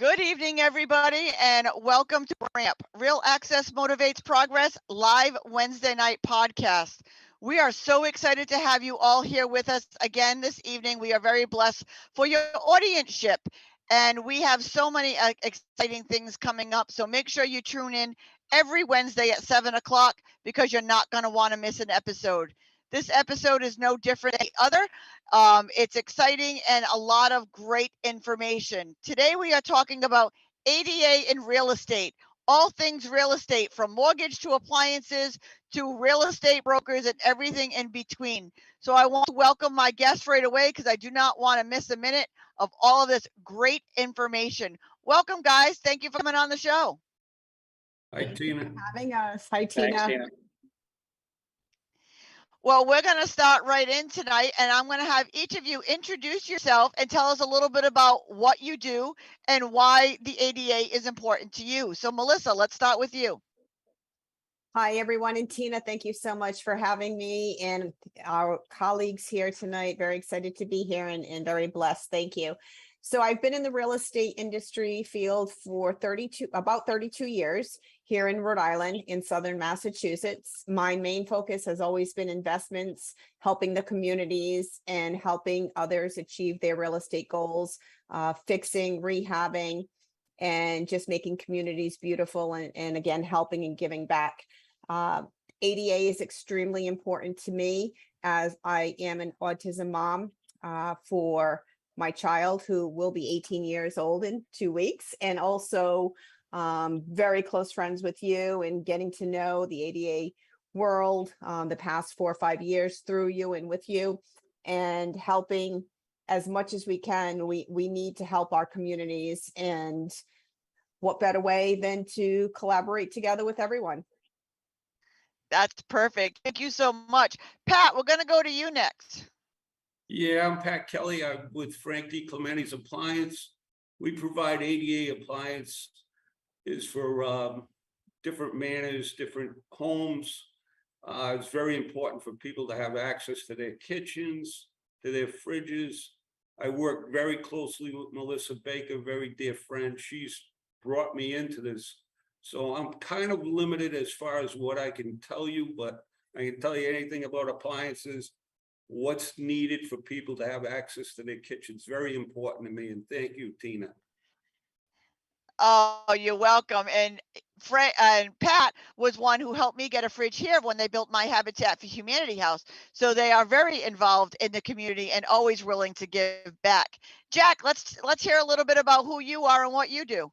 Good evening, everybody, and welcome to RAMP, Real Access Motivates Progress, live Wednesday night podcast. We are so excited to have you all here with us again this evening. We are very blessed for your audienceship, and we have so many exciting things coming up. So make sure you tune in every Wednesday at 7 o'clock because you're not going to want to miss an episode. This episode is no different than the other. It's exciting and a lot of great information. Today we are talking about ADA in real estate, all things real estate, from mortgage to appliances to real estate brokers and everything in between. So I want to welcome my guests right away because I do not want to miss a minute of all of this great information. Welcome, guys. Thank you for coming on the show. Hi, Tina. Having us. Hi, Tina. Thanks, Tina. Well, we're going to start right in tonight, and I'm going to have each of you introduce yourself and tell us a little bit about what you do and why the ADA is important to you. So, Melissa, let's start with you. Hi, everyone. And Tina, thank you so much for having me and our colleagues here tonight. Very excited to be here and very blessed. Thank you. So I've been in the real estate industry field for about 32 years here in Rhode Island in Southern Massachusetts. My main focus has always been investments, helping the communities and helping others achieve their real estate goals, fixing, rehabbing, and just making communities beautiful and again, helping and giving back. ADA is extremely important to me as I am an autism mom for my child who will be 18 years old in 2 weeks, and also very close friends with you and getting to know the ADA world the past 4 or 5 years through you and with you, and helping as much as we can. We need to help our communities, and what better way than to collaborate together with everyone. That's perfect. Thank you so much. Pat, we're going to go to you next. Yeah, I'm Pat Kelly. I'm with Frank D. Clementi's Appliance. We provide ADA appliances for different manners, different homes. It's very important for people to have access to their kitchens, to their fridges. I work very closely with Melissa Baker, very dear friend. She's brought me into this. So I'm kind of limited as far as what I can tell you, but I can tell you anything about appliances, what's needed for people to have access to their kitchens. Very important to me. And thank you, Tina. Oh, you're welcome. And Pat was one who helped me get a fridge here when they built my Habitat for Humanity house. So they are very involved in the community and always willing to give back. Jack, let's hear a little bit about who you are and what you do.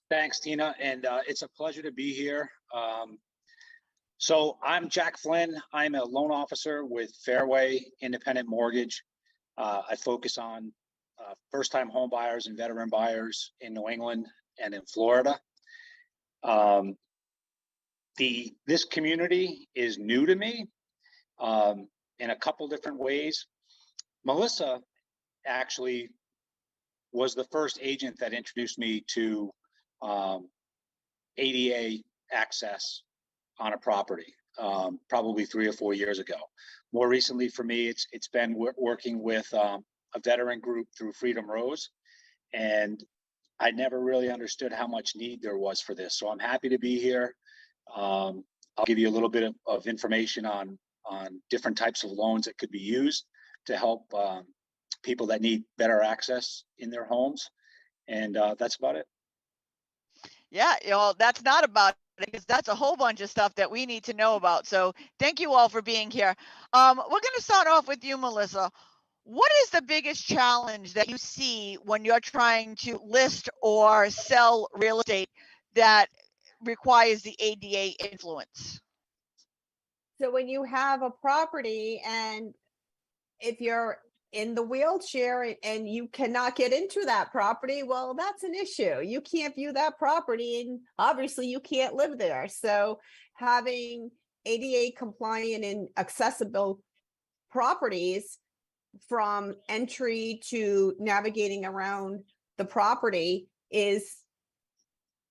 Thanks, Tina, and it's a pleasure to be here. So I'm Jack Flynn. I'm a loan officer with Fairway Independent Mortgage. I focus on first-time home buyers and veteran buyers in New England and in Florida. This community is new to me in a couple different ways. Melissa actually was the first agent that introduced me to ADA access on a property, probably 3 or 4 years ago. More recently for me, it's been working with a veteran group through Freedom Rose, and I never really understood how much need there was for this. So I'm happy to be here. I'll give you a little bit of information on different types of loans that could be used to help people that need better access in their homes. And that's about it. Yeah, that's not about it, because that's a whole bunch of stuff that we need to know about. So thank you all for being here. We're going to start off with you, Melissa. What is the biggest challenge that you see when you're trying to list or sell real estate that requires the ADA influence? So when you have a property and if you're in the wheelchair and you cannot get into that property, well, that's an issue. You can't view that property and obviously you can't live there. So having ADA compliant and accessible properties from entry to navigating around the property is,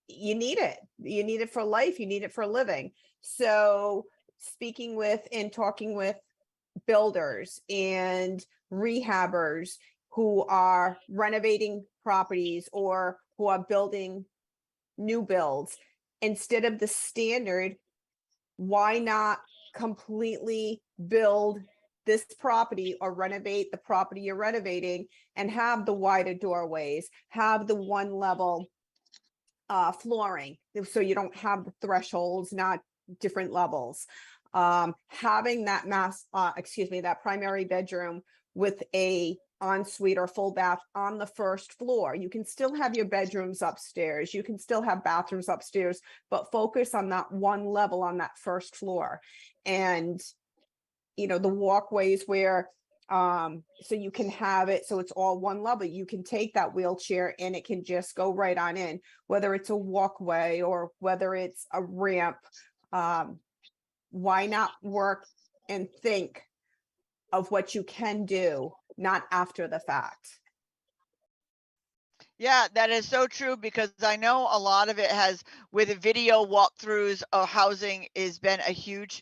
you need it. You need it for life. You need it for living. So speaking with and talking with builders and rehabbers who are renovating properties or who are building new builds, instead of the standard, why not completely build this property or renovate the property you're renovating and have the wider doorways, have the one level flooring, so you don't have the thresholds, not different levels. Having that that primary bedroom with a ensuite or full bath on the first floor. You can still have your bedrooms upstairs. You can still have bathrooms upstairs, but focus on that one level on that first floor. And, you know, the walkways where, so you can have it, so it's all one level. You can take that wheelchair and it can just go right on in, whether it's a walkway or whether it's a ramp. Why not work and think of what you can do, not after the fact? Yeah, that is so true, because I know a lot of it has, with video walkthroughs of housing, has been a huge,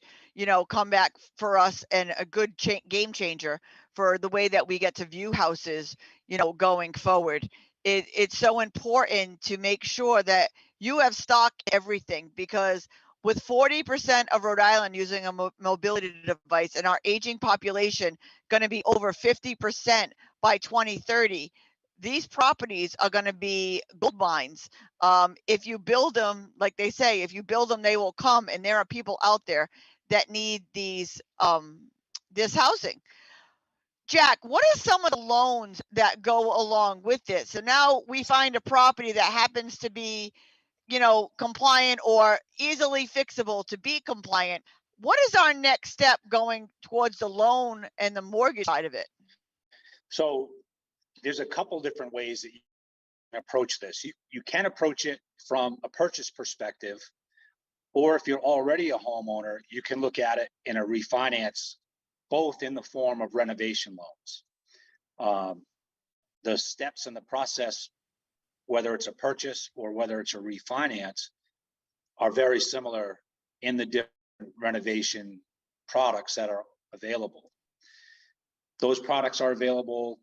comeback for us, and a good game changer for the way that we get to view houses, going forward. It's so important to make sure that you have stock everything, because with 40% of Rhode Island using a mobility device and our aging population going to be over 50% by 2030, these properties are going to be gold mines. If you build them, like they say, if you build them, they will come. And there are people out there that need this housing. Jack, what are some of the loans that go along with this? So now we find a property that happens to be, compliant or easily fixable to be compliant. What is our next step going towards the loan and the mortgage side of it? So there's a couple different ways that you can approach this. You can approach it from a purchase perspective, or if you're already a homeowner, you can look at it in a refinance, both in the form of renovation loans. The steps in the process, whether it's a purchase or whether it's a refinance, are very similar in the different renovation products that are available. Those products are available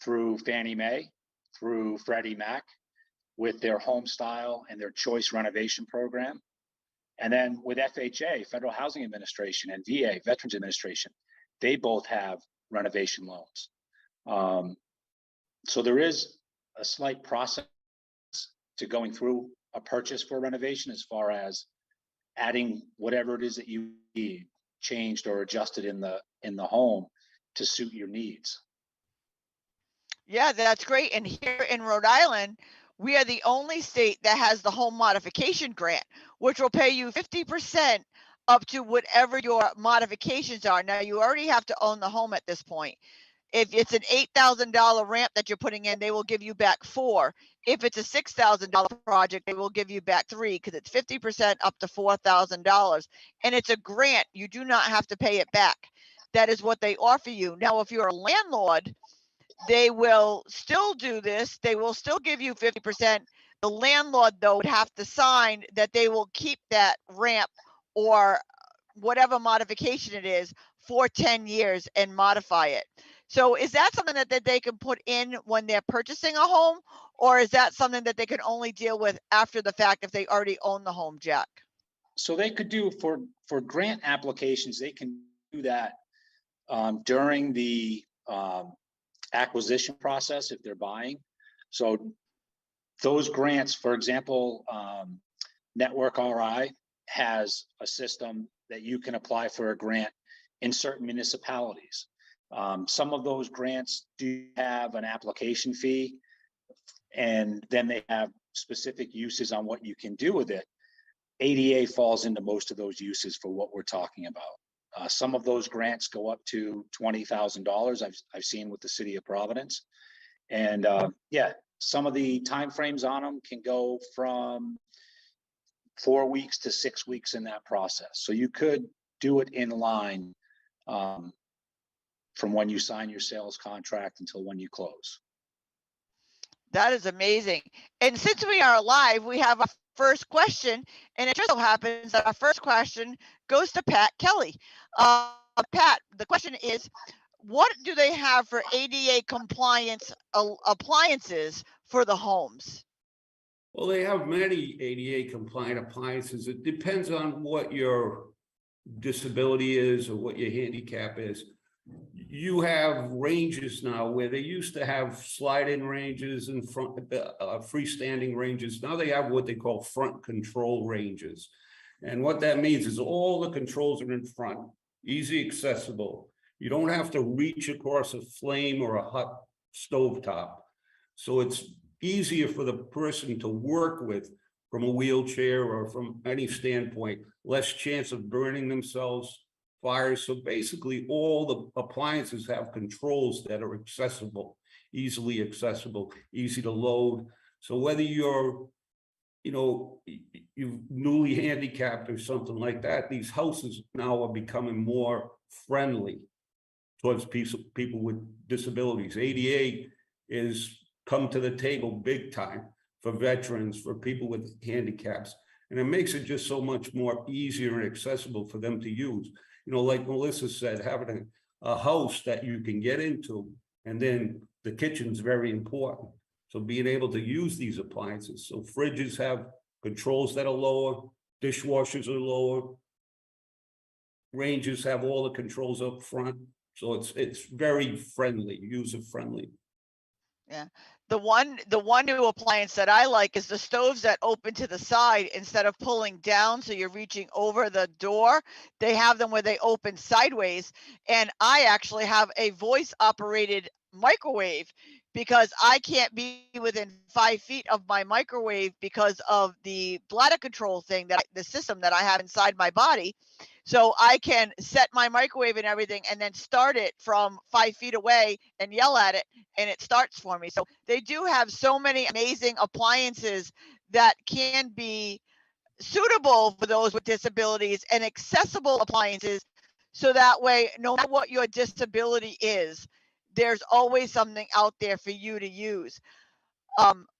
through Fannie Mae, through Freddie Mac, with their home style and their choice renovation program. And then with FHA, Federal Housing Administration, and VA, Veterans Administration, they both have renovation loans. So there is a slight process to going through a purchase for renovation, as far as adding whatever it is that you need changed or adjusted in the home to suit your needs. Yeah, that's great. And here in Rhode Island, we are the only state that has the home modification grant, which will pay you 50% up to whatever your modifications are. Now, you already have to own the home at this point. If it's an $8,000 ramp that you're putting in, they will give you back 4. If it's a $6,000 project, they will give you back 3, because it's 50% up to $4,000. And it's a grant. You do not have to pay it back. That is what they offer you. Now, if you're a landlord, they will still do this. They will still give you 50%. The landlord, though, would have to sign that they will keep that ramp or whatever modification it is for 10 years and modify it. So is that something that they can put in when they're purchasing a home, or is that something that they can only deal with after the fact if they already own the home, Jack? So they could do for grant applications, they can do that during the acquisition process if they're buying. So those grants, for example, Network RI has a system that you can apply for a grant in certain municipalities. Some of those grants do have an application fee, and then they have specific uses on what you can do with it. ADA falls into most of those uses for what we're talking about. Some of those grants go up to $20,000. I've seen with the city of Providence, and yeah, some of the timeframes on them can go from 4 weeks to 6 weeks in that process. So you could do it in line from when you sign your sales contract until when you close. That is amazing. And since we are live, we have our first question, and it just so happens that our first question goes to Pat Kelly. Pat, the question is, what do they have for ADA compliance appliances for the homes? Well, they have many ADA compliant appliances. It depends on what your disability is or what your handicap is. You have ranges now where they used to have slide-in ranges and front freestanding ranges. Now they have what they call front control ranges. And what that means is all the controls are in front, easy accessible. You don't have to reach across a flame or a hot stovetop. So it's easier for the person to work with from a wheelchair or from any standpoint, less chance of burning themselves, fires. So basically all the appliances have controls that are accessible, easily accessible, easy to load. So whether you're, you know, you newly handicapped or something like that, these houses now are becoming more friendly towards people with disabilities. ADA is come to the table big time for veterans, for people with handicaps. And it makes it just so much more easier and accessible for them to use. You know, like Melissa said, having a house that you can get into, and then the kitchen's very important. So being able to use these appliances. So fridges have controls that are lower, dishwashers are lower, ranges have all the controls up front. So it's very friendly, user friendly. Yeah. The one new appliance that I like is the stoves that open to the side instead of pulling down so you're reaching over the door. They have them where they open sideways. And I actually have a voice operated microwave because I can't be within 5 feet of my microwave because of the bladder control thing the system that I have inside my body. So I can set my microwave and everything and then start it from 5 feet away and yell at it and it starts for me. So they do have so many amazing appliances that can be suitable for those with disabilities and accessible appliances. So that way, no matter what your disability is, there's always something out there for you to use.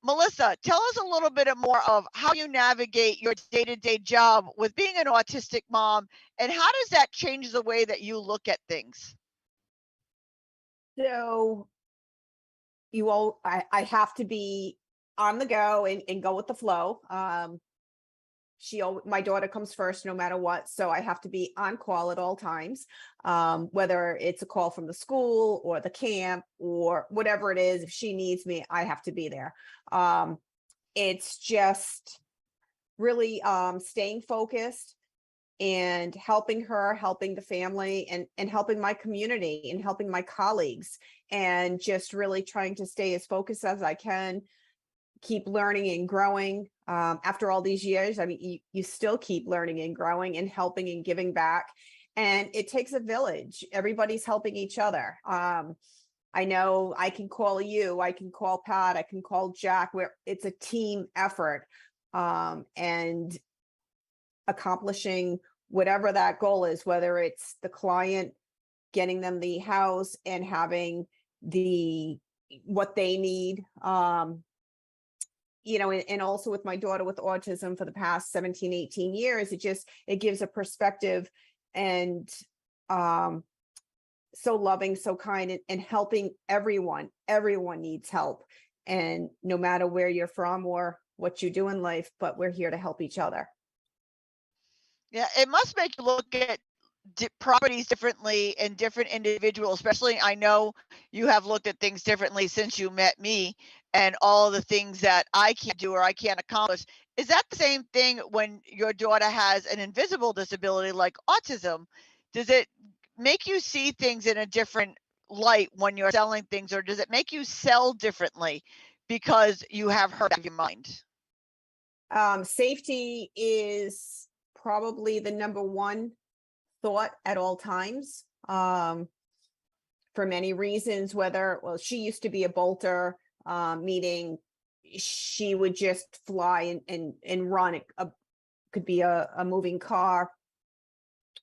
Melissa, tell us a little bit more of how you navigate your day-to-day job with being an autistic mom, and how does that change the way that you look at things? So I have to be on the go and go with the flow. My daughter comes first no matter what, so I have to be on call at all times, whether it's a call from the school or the camp or whatever it is. If she needs me, I have to be there. It's just really staying focused and helping her, helping the family, and helping my community and helping my colleagues, and just really trying to stay as focused as I can, keep learning and growing. After all these years, I mean, you still keep learning and growing and helping and giving back. And it takes a village. Everybody's helping each other. I know I can call you, I can call Pat, I can call Jack, where it's a team effort, and accomplishing whatever that goal is, whether it's the client, getting them the house and having what they need. You know, and also with my daughter with autism for the past 17, 18 years, it gives a perspective, and so loving, so kind, and helping everyone. Everyone needs help. And no matter where you're from or what you do in life, but we're here to help each other. Yeah, it must make you look at properties differently and different individuals, especially I know you have looked at things differently since you met me and all the things that I can't do or I can't accomplish. Is that the same thing when your daughter has an invisible disability like autism? Does it make you see things in a different light when you're selling things, or does it make you sell differently because you have her back of your mind? Safety is probably the number one thought at all times, for many reasons. She used to be a bolter, meaning she would just fly and run. It could be a moving car,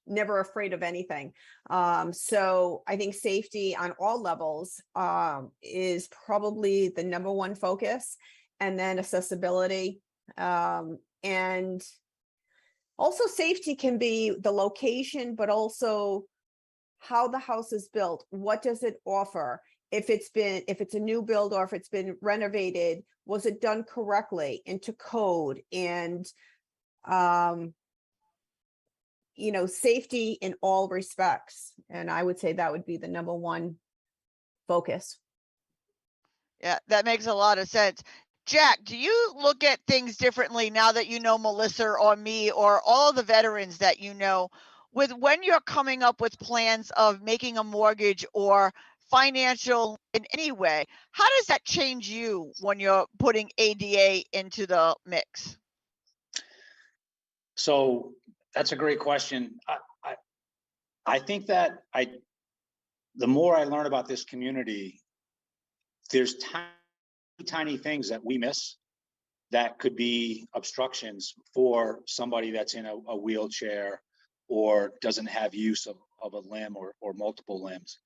never afraid of anything. So I think safety on all levels is probably the number one focus, and then accessibility, and also safety can be the location, but also how the house is built. What does it offer? if it's a new build or if it's been renovated, was it done correctly into code and, safety in all respects. And I would say that would be the number one focus. Yeah, that makes a lot of sense. Jack, do you look at things differently now that you know Melissa or me or all the veterans that you know, with when you're coming up with plans of making a mortgage or financial in any way? How does that change you when you're putting ADA into the mix? So that's a great question. I think that the more I learn about this community, there's tiny things that we miss that could be obstructions for somebody that's in a wheelchair or doesn't have use of a limb or multiple limbs.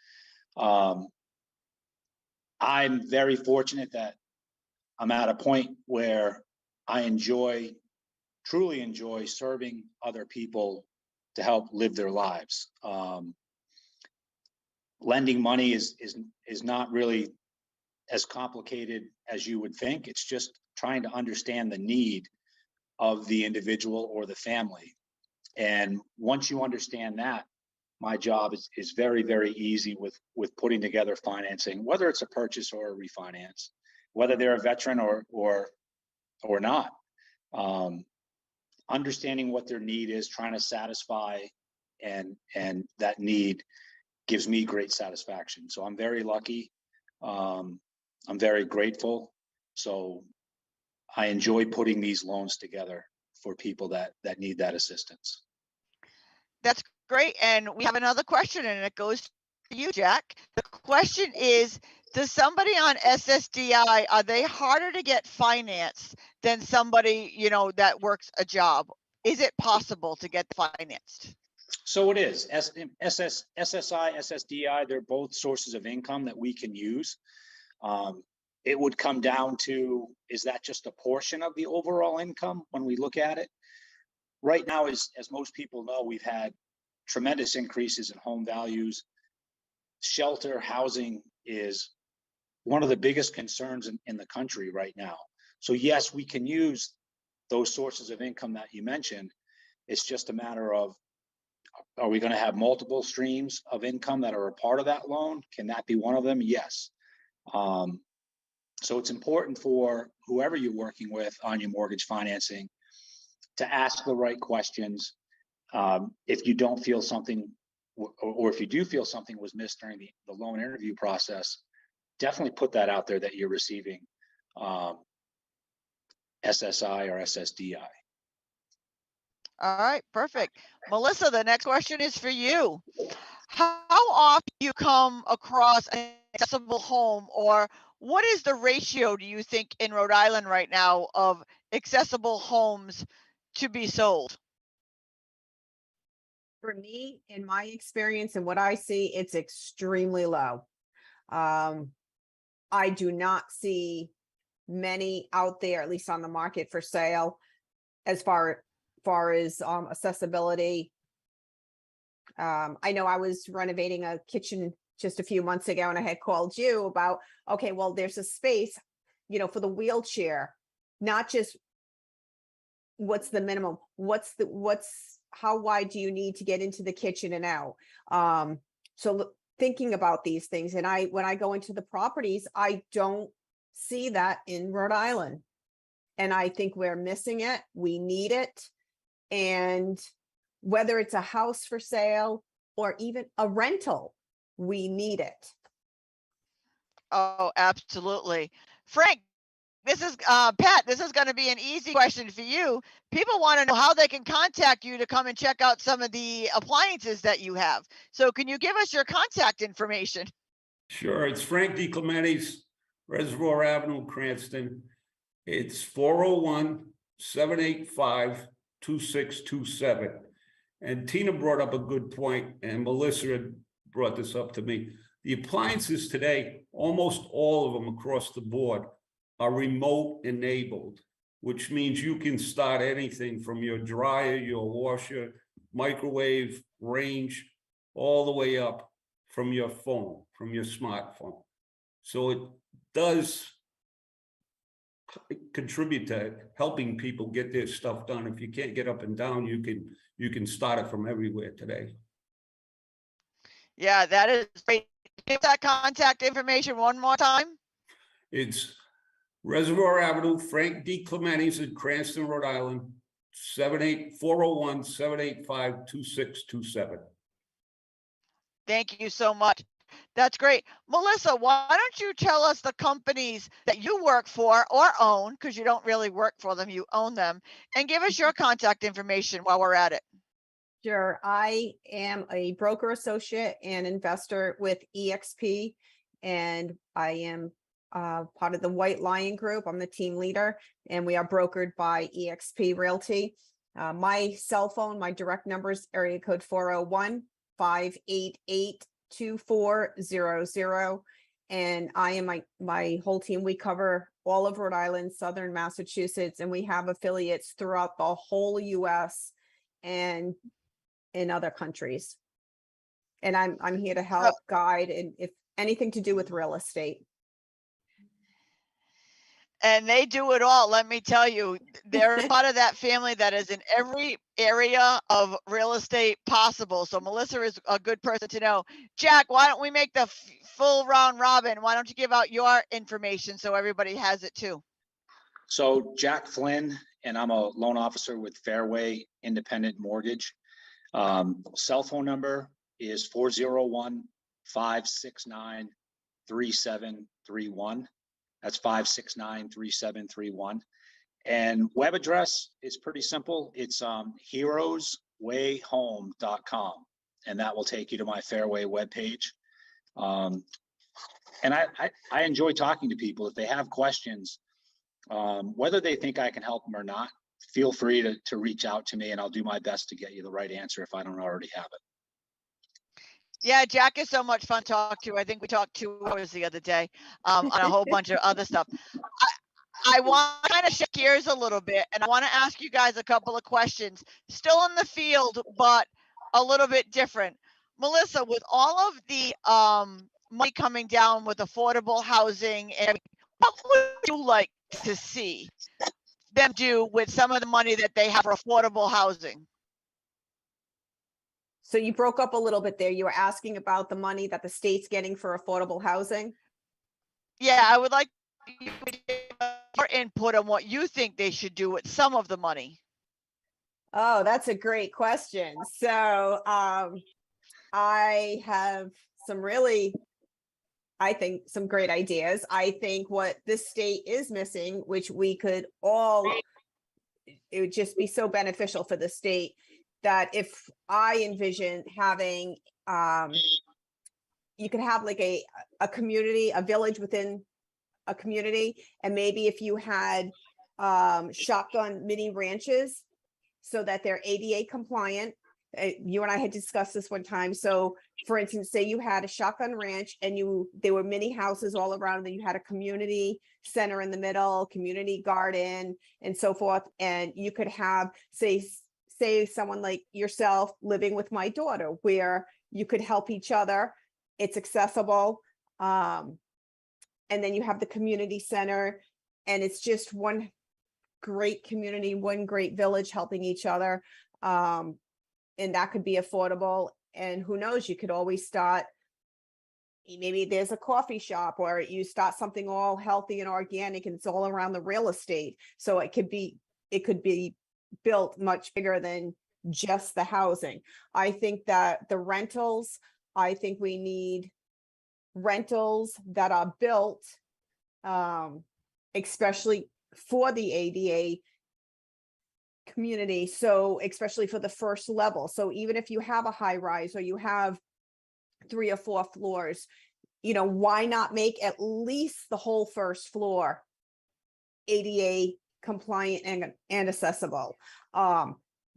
I'm very fortunate that I'm at a point where I truly enjoy serving other people to help live their lives. Lending money is not really as complicated as you would think. It's just trying to understand the need of the individual or the family. And once you understand that, my job is very, very easy with putting together financing, whether it's a purchase or a refinance, whether they're a veteran or not. Understanding what their need is, trying to satisfy, and that need gives me great satisfaction. So I'm very lucky. I'm very grateful. So I enjoy putting these loans together for people that need that assistance. That's great. And we have another question, and it goes to you, Jack. The question is, does somebody on SSDI, are they harder to get financed than somebody, that works a job? Is it possible to get financed? So it is. SSI, SSDI, they're both sources of income that we can use. It would come down to, is that just a portion of the overall income when we look at it? Right now, as most people know, we've had tremendous increases in home values. Shelter housing is one of the biggest concerns in the country right now. So yes, we can use those sources of income that you mentioned. It's just a matter of, are we going to have multiple streams of income that are a part of that loan? Can that be one of them? Yes. So it's important for whoever you're working with on your mortgage financing to ask the right questions. If you don't feel something, or if you do feel something was missed during the loan interview process, definitely put that out there that you're receiving SSI or SSDI. All right, perfect. Melissa, the next question is for you. How often do you come across an accessible home, or what is the ratio, do you think, in Rhode Island right now of accessible homes to be sold? For me, in my experience and what I see, it's extremely low. I do not see many out there, at least on the market for sale, as far as accessibility. I know I was renovating a kitchen just a few months ago, and I had called you about, okay, well, there's a space, for the wheelchair, not just what's the minimum, how wide do you need to get into the kitchen and out? So thinking about these things, and when I go into the properties, I don't see that in Rhode Island. And I think we're missing it. We need it. And whether it's a house for sale or even a rental, we need it. Oh, absolutely. Frank, this is Pat, this is going to be an easy question for you. People want to know how they can contact you to come and check out some of the appliances that you have. So can you give us your contact information? Sure, it's Frank DiClemente's, Reservoir Avenue, Cranston. It's 401-785-2627. And Tina brought up a good point, and Melissa brought this up to me. The appliances today, almost all of them across the board, are remote enabled, which means you can start anything from your dryer, your washer, microwave, range, all the way up from your phone, from your smartphone. So it does contribute to helping people get their stuff done. If you can't get up and down, you can start it from everywhere today. Yeah, that is great. Give that contact information one more time. It's Reservoir Avenue, Frank D. Clementi's in Cranston, Rhode Island, 401-785-2627. Thank you so much. That's great. Melissa, why don't you tell us the companies that you work for or own, because you don't really work for them, you own them, and give us your contact information while we're at it. Sure. I am a broker associate and investor with EXP, and I am part of the White Lion Group. I'm the team leader, and we are brokered by EXP Realty. My cell phone, my direct number is area code 401-588-2400. And I and my whole team, we cover all of Rhode Island, Southern Massachusetts, and we have affiliates throughout the whole US and in other countries. And I'm here to help guide, and if anything to do with real estate. And they do it all. Let me tell you, they're part of that family that is in every area of real estate possible. So Melissa is a good person to know. Jack, why don't we make the full round robin? Why don't you give out your information so everybody has it too? So Jack Flynn, and I'm a loan officer with Fairway Independent Mortgage. Cell phone number is 401-569-3731. That's 569-3731. And web address is pretty simple. It's heroeswayhome.com, and that will take you to my Fairway webpage. And I enjoy talking to people. If they have questions, whether they think I can help them or not, feel free to reach out to me, and I'll do my best to get you the right answer if I don't already have it. Yeah, Jack is so much fun to talk to. I think we talked 2 hours the other day on a whole bunch of other stuff. I want to kind of shift gears a little bit, and I want to ask you guys a couple of questions. Still in the field, but a little bit different. Melissa, with all of the money coming down with affordable housing, and what would you like to see them do with some of the money that they have for affordable housing? So you broke up a little bit there. You were asking about the money that the state's getting for affordable housing. Yeah, I would like you to give your input on what you think they should do with some of the money. Oh, that's a great question. So I have some really, I think, some great ideas. I think what this state is missing, which we could all, it would just be so beneficial for the state, that if I envision having, you could have like a community, a village within a community. And maybe if you had shotgun mini ranches so that they're ADA compliant. You and I had discussed this one time. So for instance, say you had a shotgun ranch and there were mini houses all around, and then you had a community center in the middle, community garden, and so forth. And you could have, say someone like yourself living with my daughter, where you could help each other. It's accessible. And then you have the community center, and it's just one great community, one great village helping each other. And that could be affordable. And who knows, you could always start, maybe there's a coffee shop, or you start something all healthy and organic, and it's all around the real estate. So it could be built much bigger than just the housing. I think that the rentals, I think we need rentals that are built, especially for the ADA community. So especially for the first level. So even if you have a high rise, or you have 3 or 4 floors, why not make at least the whole first floor ADA compliant and accessible?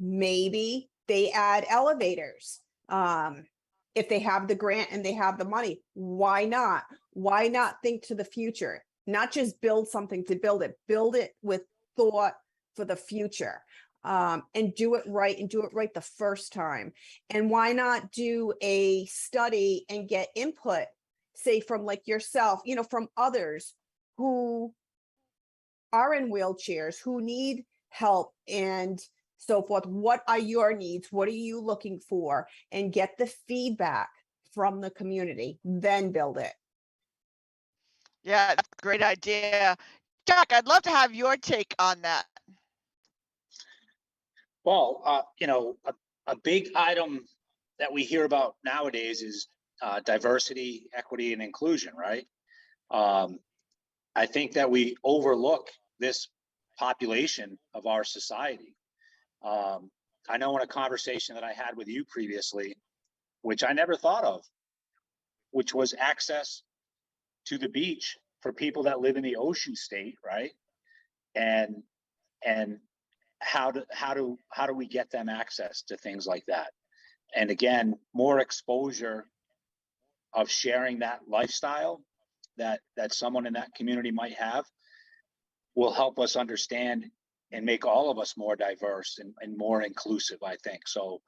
Maybe they add elevators. If they have the grant and they have the money, why not? Why not think to the future? Not just build something to build it with thought for the future, and do it right, and do it right the first time. And why not do a study and get input say from like yourself, from others who are in wheelchairs, who need help and so forth. What are your needs? What are you looking for? And get the feedback from the community, then build it. Yeah, that's a great idea. Jack, I'd love to have your take on that. Well, a big item that we hear about nowadays is diversity, equity, and inclusion, right? I think that we overlook this population of our society. I know in a conversation that I had with you previously, which I never thought of, which was access to the beach for people that live in the ocean state, right? And how do we get them access to things like that? And again, more exposure of sharing that lifestyle that someone in that community might have will help us understand and make all of us more diverse and more inclusive, I think. So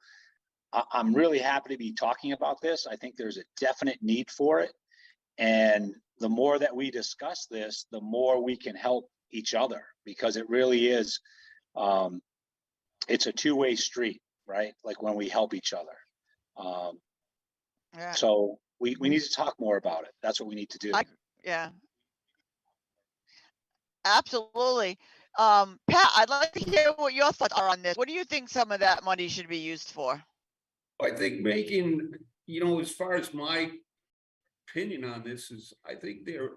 I'm really happy to be talking about this. I think there's a definite need for it. And the more that we discuss this, the more we can help each other, because it really is, it's a two-way street, right? Like when we help each other. Yeah. So we need to talk more about it. That's what we need to do. Yeah, absolutely. Pat, I'd like to hear what your thoughts are on this. What do you think some of that money should be used for? I think as far as my opinion on this is, I think the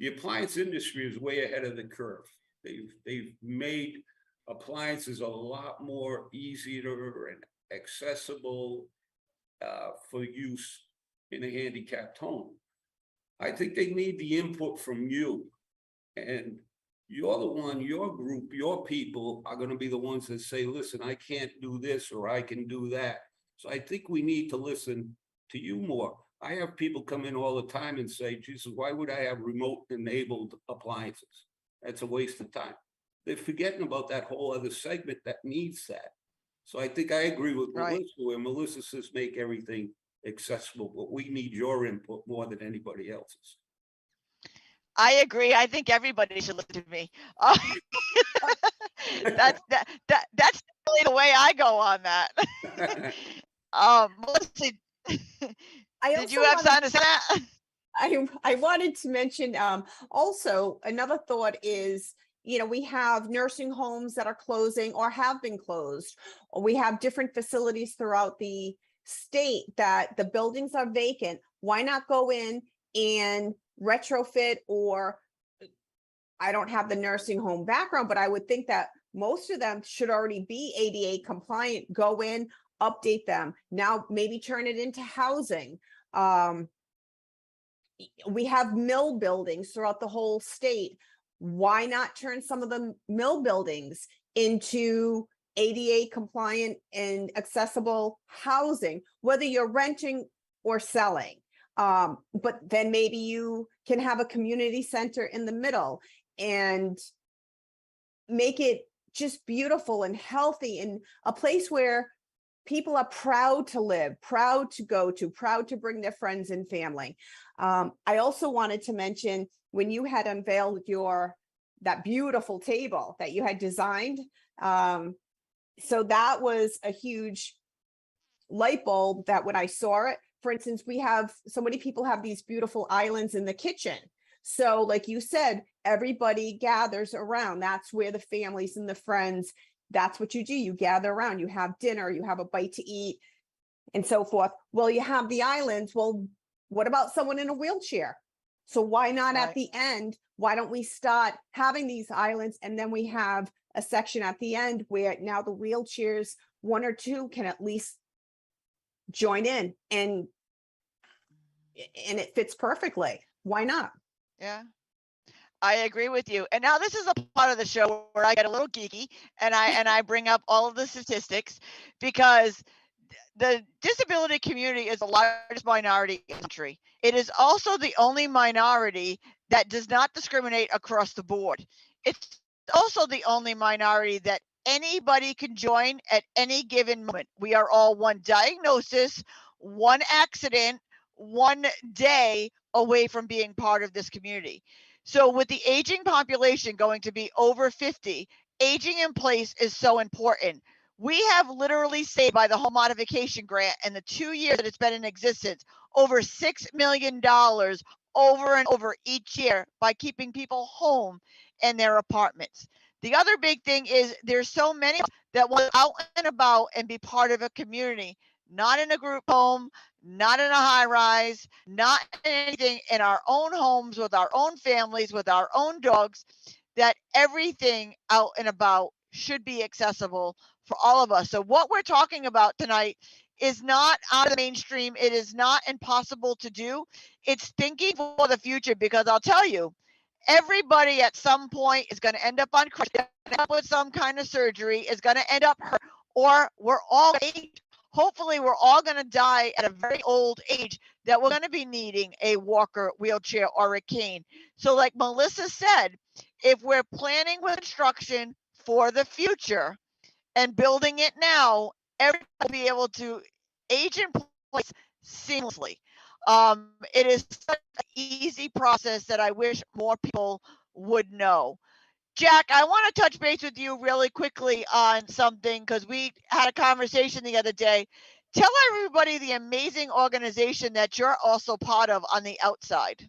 appliance industry is way ahead of the curve. They've made appliances a lot more easier and accessible for use in a handicapped home. I think they need the input from you, and you're the one, your group, your people are going to be the ones that say, listen, I can't do this or I can do that. So I think we need to listen to you more. I have people come in all the time and say, Jesus, why would I have remote enabled appliances? That's a waste of time. They're forgetting about that whole other segment that needs that. So I think I agree with Melissa, where Melissa says make everything accessible, but we need your input more than anybody else's. I agree. I think everybody should listen to me. That's really the way I go on that. Melissa, did you have something to say that? I wanted to mention also another thought is, we have nursing homes that are closing or have been closed, or we have different facilities throughout the state that the buildings are vacant. Why not go in and retrofit? Or I don't have the nursing home background, but I would think that most of them should already be ADA compliant. Go in, update them. Now maybe turn it into housing. We have mill buildings throughout the whole state. Why not turn some of the mill buildings into ADA compliant and accessible housing, whether you're renting or selling? But then maybe you can have a community center in the middle and make it just beautiful and healthy, and a place where people are proud to live, proud to go to, proud to bring their friends and family. I also wanted to mention, when you had unveiled that beautiful table that you had designed, so that was a huge light bulb that when I saw it, for instance, so many people have these beautiful islands in the kitchen. So like you said, everybody gathers around. That's where the families and the friends, that's what you do. You gather around, you have dinner, you have a bite to eat and so forth. Well, you have the islands. Well, what about someone in a wheelchair? So why not at the end? Why don't we start having these islands, and then we have a section at the end where now the wheelchairs, one or two, can at least join in, and it fits perfectly. Why not? Yeah, I agree with you. And now this is a part of the show where I get a little geeky and I bring up all of the statistics, because the disability community is the largest minority in the country. It is also the only minority that does not discriminate across the board. It's also the only minority that anybody can join at any given moment. We are all one diagnosis, one accident, one day, away from being part of this community. So with the aging population going to be over 50, aging in place is so important. We have literally saved, by the home modification grant and the 2 years that it's been in existence, over $6 million over and over each year by keeping people home in their apartments. The other big thing is there's so many that want out and about and be part of a community, not in a group home, not in a high rise, not in anything, in our own homes with our own families, with our own dogs, that everything out and about should be accessible for all of us. So what we're talking about tonight is not out of the mainstream. It is not impossible to do. It's thinking for the future, because I'll tell you, everybody at some point is going to end up on crutches, end up with some kind of surgery, is going to end up hurt, or we're all hopefully we're all going to die at a very old age that we're going to be needing a walker, wheelchair, or a cane. So like Melissa said, if we're planning with construction for the future and building it now, everyone will be able to age in place seamlessly. It is such an easy process that I wish more people would know. Jack, I want to touch base with you really quickly on something, because we had a conversation the other day. Tell everybody the amazing organization that you're also part of on the outside.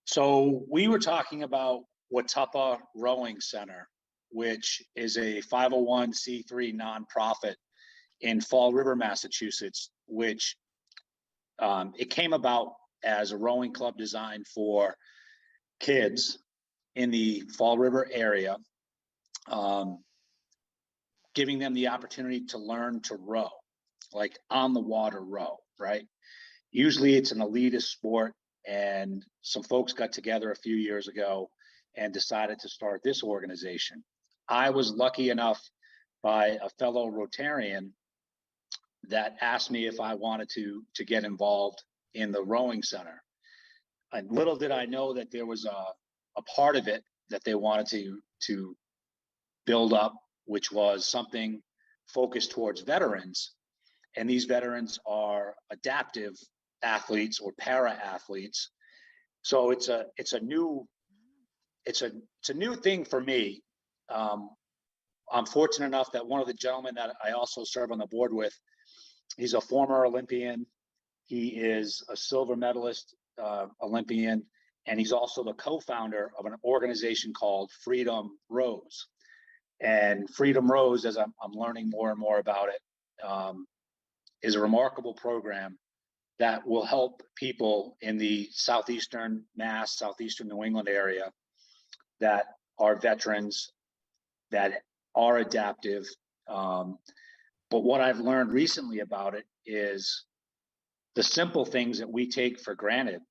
So we were talking about Watuppa Rowing Center, which is a 501c3 nonprofit in Fall River, Massachusetts, which it came about as a rowing club designed for kids in the Fall River area, giving them the opportunity to learn to row, like on the water row, right? Usually it's an elitist sport, and some folks got together a few years ago and decided to start this organization. I was lucky enough by a fellow Rotarian that asked me if I wanted to get involved in the rowing center. And little did I know that there was a part of it that they wanted to build up, which was something focused towards veterans. And these veterans are adaptive athletes or para athletes. So it's a new thing for me. I'm fortunate enough that one of the gentlemen that I also serve on the board with, he's a former Olympian. He is a silver medalist Olympian, and he's also the co-founder of an organization called Freedom Rows. And Freedom Rows, as I'm learning more and more about it, is a remarkable program that will help people in the southeastern Mass, southeastern New England area that are veterans, that are adaptive. But what I've learned recently about it is the simple things that we take for granted,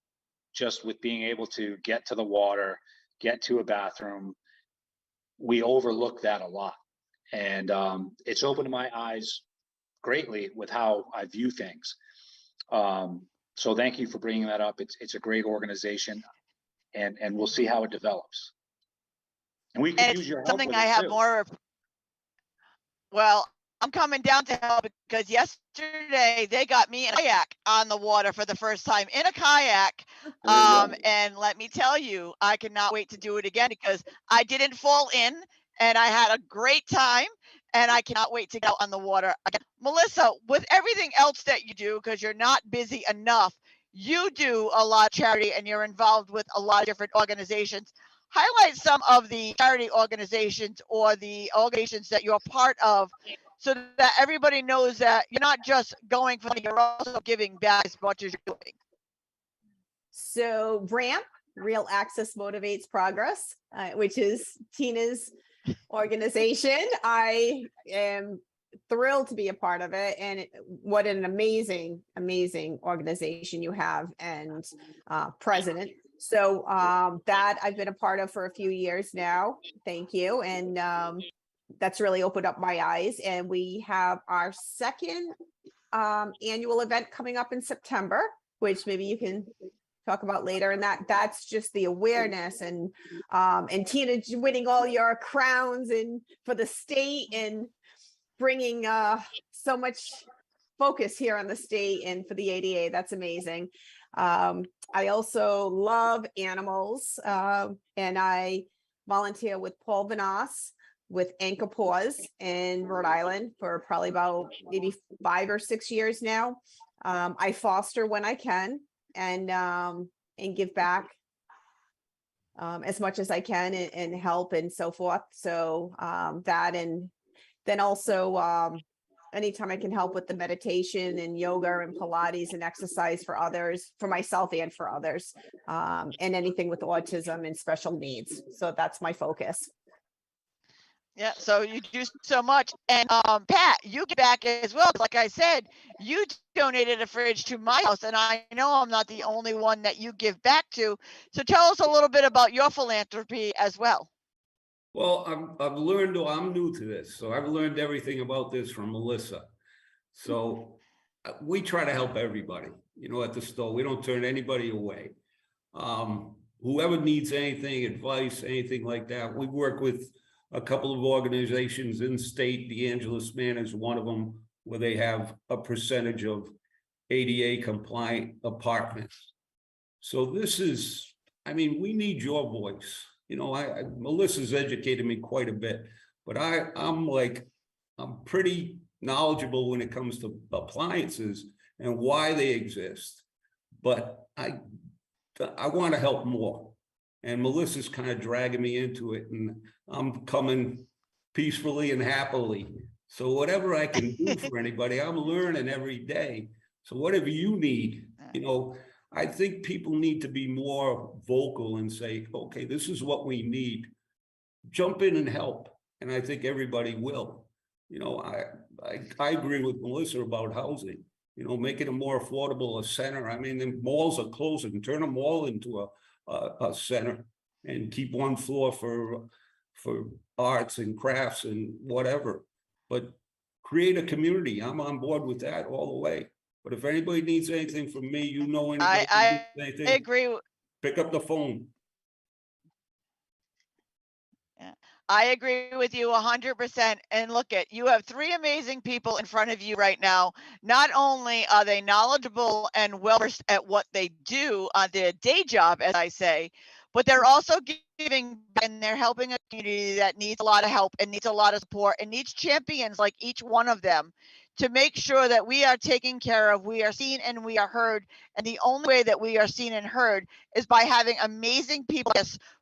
just with being able to get to the water, get to a bathroom, we overlook that a lot. And it's opened my eyes greatly with how I view things. So thank you for bringing that up. It's a great organization, and we'll see how it develops. And we could use your help Something with I it have too. more. Well, I'm coming down to help because yesterday they got me in a kayak on the water for the first time in a kayak. And let me tell you, I cannot wait to do it again because I didn't fall in and I had a great time, and I cannot wait to get out on the water again. Melissa, with everything else that you do, because you're not busy enough, you do a lot of charity and you're involved with a lot of different organizations. Highlight some of the charity organizations or the organizations that you're part of, so that everybody knows that you're not just going for money, you're also giving back as much as you're doing. So RAMP, Real Access Motivates Progress, which is Tina's organization. I am thrilled to be a part of it, and what an amazing organization you have, and president. So that I've been a part of for a few years now. Thank you. And that's really opened up my eyes. And we have our second annual event coming up in September, which maybe you can talk about later. And that's just the awareness, and Tina winning all your crowns and for the state, and bringing so much focus here on the state and for the ADA. That's amazing. I also love animals, and I volunteer with Paul Vanas with Anchor Paws in Rhode Island for probably about maybe 5 or 6 years now. I foster when I can and give back as much as I can and help and so forth. So that, and then also anytime I can help with the meditation and yoga and Pilates and exercise for others, for myself and for others, and anything with autism and special needs. So that's my focus. Yeah, so you do so much. And Pat, you get back as well. Like I said, you donated a fridge to my house, and I know I'm not the only one that you give back to. So tell us a little bit about your philanthropy as well. Well, I've learned, I'm new to this, so I've learned everything about this from Melissa. So we try to help everybody, you know, at the store. We don't turn anybody away. Whoever needs anything, advice, anything like that, we work with a couple of organizations in state. The Angeles Man is one of them, where they have a percentage of ADA compliant apartments. So this is, I mean, we need your voice. You know, Melissa's educated me quite a bit, but I'm pretty knowledgeable when it comes to appliances and why they exist. But I want to help more. And Melissa's kind of dragging me into it, and I'm coming peacefully and happily. So whatever I can do for anybody, I'm learning every day. So whatever you need, you know, I think people need to be more vocal and say, okay, this is what we need. Jump in and help. And I think everybody will. You know, I agree with Melissa about housing, you know, making it more affordable, a center. I mean, the malls are closing, turn them all into a center and keep one floor for arts and crafts and whatever. But create a community. I'm on board with that all the way. But if anybody needs anything from me, you know, anybody I needs anything, agree. pick up the phone. Yeah, I agree with you 100%. And look at, you have 3 amazing people in front of you right now. Not only are they knowledgeable and well versed at what they do on their day job, as I say, but they're also giving and they're helping a community that needs a lot of help and needs a lot of support and needs champions like each one of them to make sure that we are taken care of, we are seen and we are heard. And the only way that we are seen and heard is by having amazing people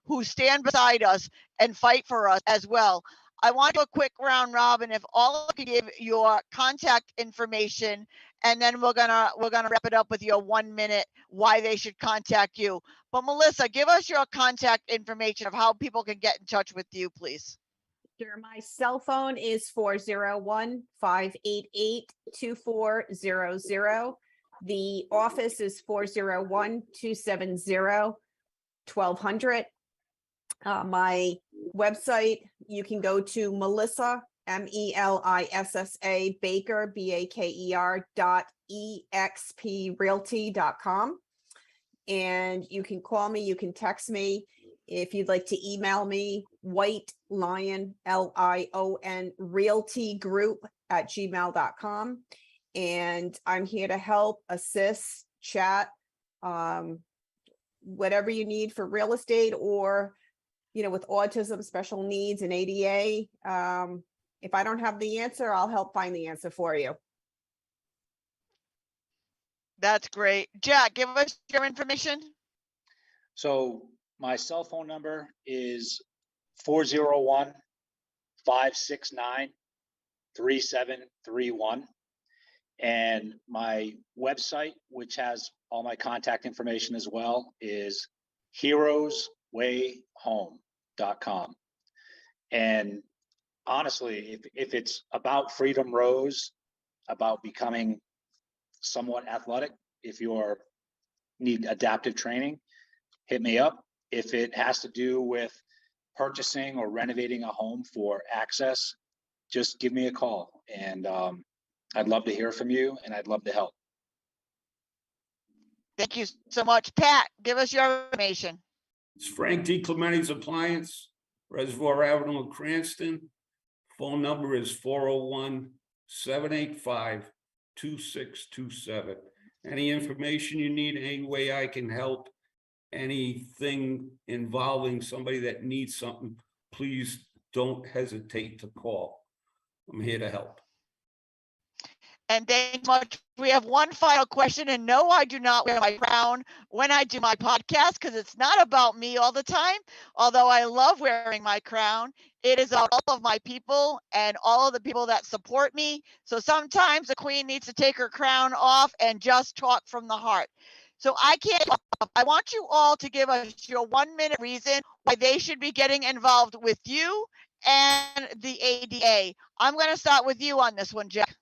who stand beside us and fight for us as well. I want to do a quick round robin. If all of you give your contact information, and then we're gonna wrap it up with your 1 minute why they should contact you. But Melissa, give us your contact information of how people can get in touch with you, please. Sure. My cell phone is 401-588-2400. The office is 401-270-1200. My website, you can go to Melissa, Melissa Baker, BAKER.exprealty.com. And you can call me, you can text me. If you'd like to email me, White Lion, LION, realtygroup@gmail.com. And I'm here to help, assist, chat, whatever you need for real estate or, you know, with autism, special needs, and ADA. If I don't have the answer, I'll help find the answer for you. That's great. Jack, give us your information. So my cell phone number is 401-569-3731. And my website, which has all my contact information as well, is heroeswayhome.com. And honestly, if it's about Freedom Rose, about becoming somewhat athletic, if you need adaptive training, hit me up. If it has to do with purchasing or renovating a home for access, just give me a call. And I'd love to hear from you, and I'd love to help. Thank you so much. Pat, give us your information. It's Frank D. Clementi's Appliance, Reservoir Avenue in Cranston. Phone number is 401-785-2627. Any information you need, any way I can help, anything involving somebody that needs something, please don't hesitate to call. I'm here to help. And thank you much. We have one final question. And no, I do not wear my crown when I do my podcast because it's not about me all the time. Although I love wearing my crown, it is about all of my people and all of the people that support me. So sometimes the queen needs to take her crown off and just talk from the heart. So I want you all to give us your 1 minute reason why they should be getting involved with you and the ADA. I'm going to start with you on this one, Jack.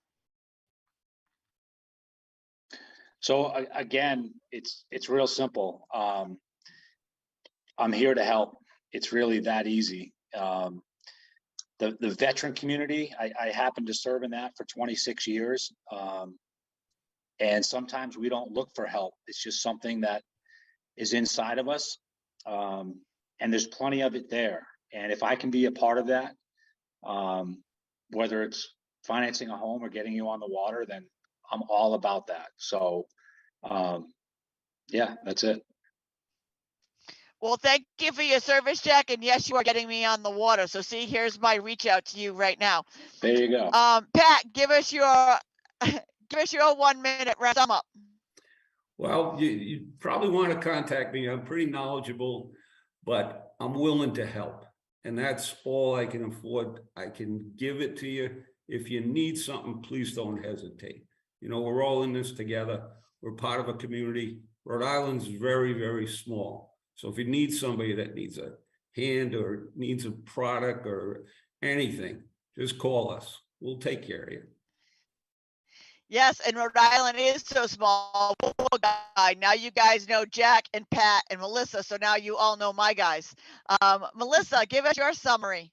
So again, it's real simple. I'm here to help. It's really that easy. The veteran community, I happen to serve in that for 26 years. And sometimes we don't look for help. It's just something that is inside of us. And there's plenty of it there. And if I can be a part of that, whether it's financing a home or getting you on the water, then I'm all about that. So, yeah, that's it. Well, thank you for your service, Jack. And yes, you are getting me on the water. So see, here's my reach out to you right now. There you go. Pat, give us your 1 minute sum up. Well, you probably want to contact me. I'm pretty knowledgeable, but I'm willing to help. And that's all I can afford. I can give it to you. If you need something, please don't hesitate. You know, we're all in this together. We're part of a community. Rhode Island's very, very small. So if you need somebody that needs a hand or needs a product or anything, just call us. We'll take care of you. Yes, and Rhode Island is so small. Now you guys know Jack and Pat and Melissa, so now you all know my guys. Melissa, give us your summary.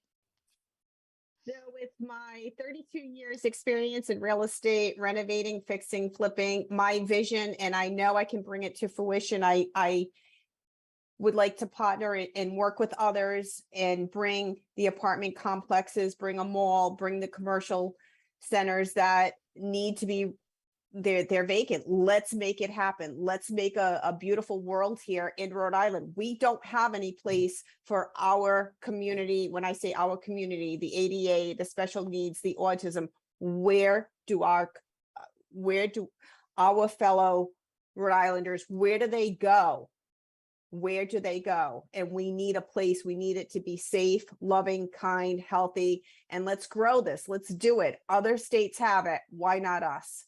So with my 32 years experience in real estate, renovating, fixing, flipping, my vision, and I know I can bring it to fruition. I would like to partner and work with others and bring the apartment complexes, bring a mall, bring the commercial centers that need to be, they're vacant. Let's make it happen. Let's make a beautiful world here in Rhode Island. We don't have any place for our community. When I say our community, the ADA, the special needs, the autism, where do our fellow Rhode Islanders, where do they go? Where do they go? And we need a place. We need it to be safe, loving, kind, healthy, and let's grow this. Let's do it. Other states have it. Why not us?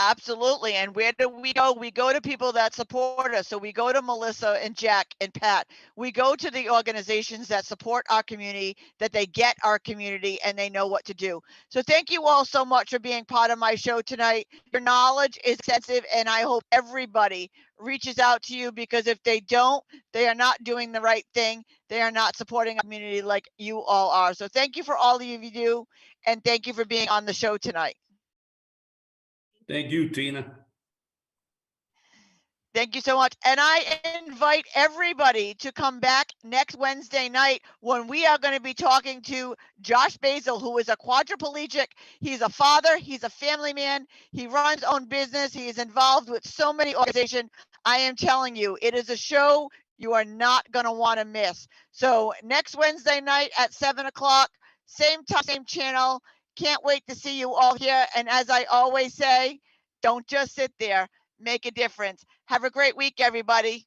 Absolutely. And where do we go? We go to people that support us. So we go to Melissa and Jack and Pat. We go to the organizations that support our community, that they get our community and they know what to do. So thank you all so much for being part of my show tonight. Your knowledge is extensive, and I hope everybody reaches out to you, because if they don't, they are not doing the right thing. They are not supporting a community like you all are. So thank you for all of you do, and thank you for being on the show tonight. Thank you, Tina. Thank you so much. And I invite everybody to come back next Wednesday night when we are going to be talking to Josh Basil, who is a quadriplegic. He's a father. He's a family man. He runs his own business. He is involved with so many organizations. I am telling you, it is a show you are not going to want to miss. So next Wednesday night at 7 o'clock, same time, same channel. Can't wait to see you all here. And as I always say, don't just sit there, make a difference. Have a great week, everybody.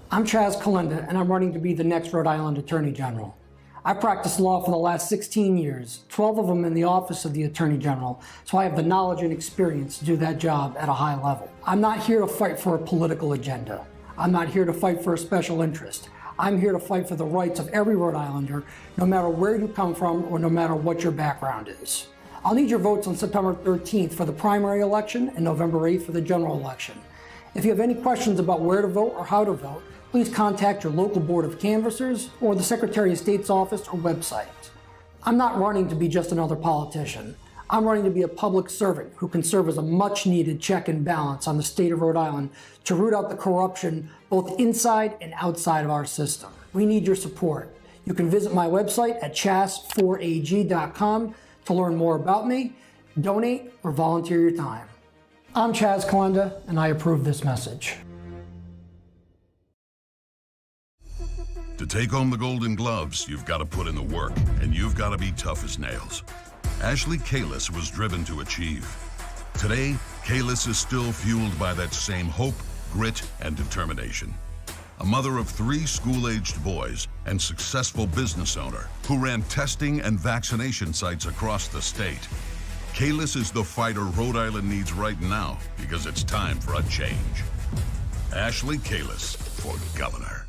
I'm Chaz Kalinda, and I'm running to be the next Rhode Island Attorney General. I practiced law for the last 16 years, 12 of them in the office of the Attorney General, so I have the knowledge and experience to do that job at a high level. I'm not here to fight for a political agenda. I'm not here to fight for a special interest. I'm here to fight for the rights of every Rhode Islander, no matter where you come from or no matter what your background is. I'll need your votes on September 13th for the primary election and November 8th for the general election. If you have any questions about where to vote or how to vote, please contact your local Board of Canvassers or the Secretary of State's office or website. I'm not running to be just another politician. I'm running to be a public servant who can serve as a much-needed check and balance on the state of Rhode Island to root out the corruption both inside and outside of our system. We need your support. You can visit my website at chas4ag.com to learn more about me, donate, or volunteer your time. I'm Chaz Kalenda, and I approve this message. To take home the Golden Gloves, you've got to put in the work, and you've got to be tough as nails. Ashley Kalis was driven to achieve. Today, Kalis is still fueled by that same hope, grit, and determination. A mother of 3 school-aged boys and successful business owner who ran testing and vaccination sites across the state. Kalis is the fighter Rhode Island needs right now because it's time for a change. Ashley Kalis for governor.